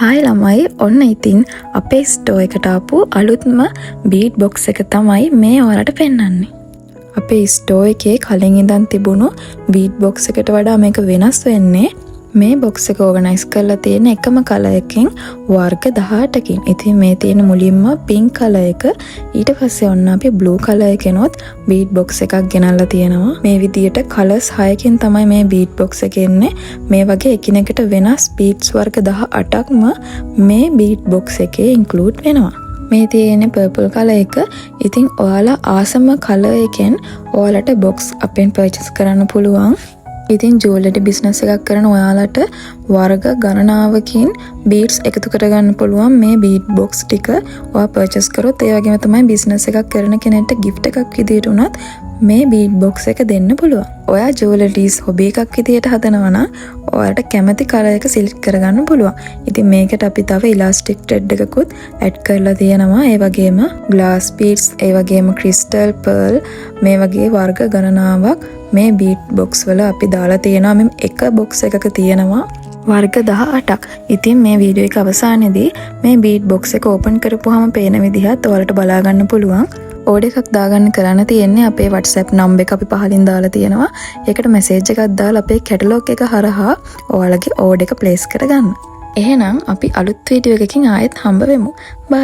Hi ළමයි ඔන්න ඉතින් අපේ ස්ටෝ එකට ආපු අලුත්ම බීට් බොක්ස් එක තමයි මේ ඔයාලට පෙන්වන්නේ. අපේ ස්ටෝ එකේ කලින් ඉඳන් තිබුණු බීට් බොක්ස් එකට වඩා මේක වෙනස් වෙන්නේ මේ බොක්ස් එක ඕගනයිස් කරලා තියෙන එකම කලර් එකකින් වර්ග 18කින්. ඉතින් මේ තියෙන මුලින්ම පින්ක් කලර් එක, ඊට පස්සේ ඔන්න අපි බ්ලූ කලර් එකනොත් බීට් බොක්ස් එකක් ගෙනල්ලා තියෙනවා. මේ විදියට කලර්ස් 6කින් තමයි මේ බීට් බොක්ස් එක එන්නේ. මේ වගේ එකිනෙකට වෙනස් බීට්ස් වර්ග 18ක්ම මේ බීට් බොක්ස් එකේ ඉන්ක්ලූඩ් වෙනවා. මේ තියෙන්නේ පර්පල් කලර් එක. ඉතින් ඔයාලා ආසම කලර් එකෙන් ඔයාලට බොක්ස් අපෙන් පර්චේස් කරන්න පුළුවන්. ඉතින් ජුවලරි බිස්නස් එකක් කරන ඔයාලට වර්ග ගණනාවකින් බීට්ස් එකතු කරගන්න පුළුවන් මේ බීට් බොක්ස් ටික ඔයා පර්චේස් කරොත්. ඒ වගේම තමයි බිස්නස් එකක් කරන කෙනෙක්ට gift එකක් විදියට උනත් මේ බීට් බොක්ස් එක දෙන්න පුළුවන්. ඔයා ජුවලරීස් හොබි එකක් විදියට හදනවා නම් ඔයාලට කැමති කලර් එක සිලෙක්ට් කරගන්න පුළුවන්. ඉතින් මේකට අපි තව ඉලාස්ටික් ත්‍රෙඩ් එකකුත් ඇඩ් කරලා තියෙනවා. ඒ වගේම ග්ලාස් බීඩ්ස්, ඒ වගේම ක්‍රිස්ටල්, පර්ල්, මේ වගේ වර්ග ගණනාවක් මේ බීට් බොක්ස් වල අපි දාලා තියෙනවා. මෙම් එක බොක්ස් එකක තියෙනවා වර්ග 18ක්. ඉතින් මේ වීඩියෝ එක අවසානයේදී මේ බීට් බොක්ස් එක ඕපන් කරපුවාම පේන විදිහත් ඔයාලට බලා ගන්න පුළුවන්. ඕඩර් එකක් දාගන්න කරන්න තියෙන්නේ අපේ WhatsApp නම්බර් එක අපි පහලින් දාලා තියෙනවා. ඒකට මැසේජ් එකක් දාලා අපේ කැටලොග් එක හරහා ඔයාලගේ ඕඩර් එක ප්ලේස් කරගන්න. එහෙනම් අපි අලුත් වීඩියෝ එකකින් ආයෙත් හම්බ වෙමු. බයි.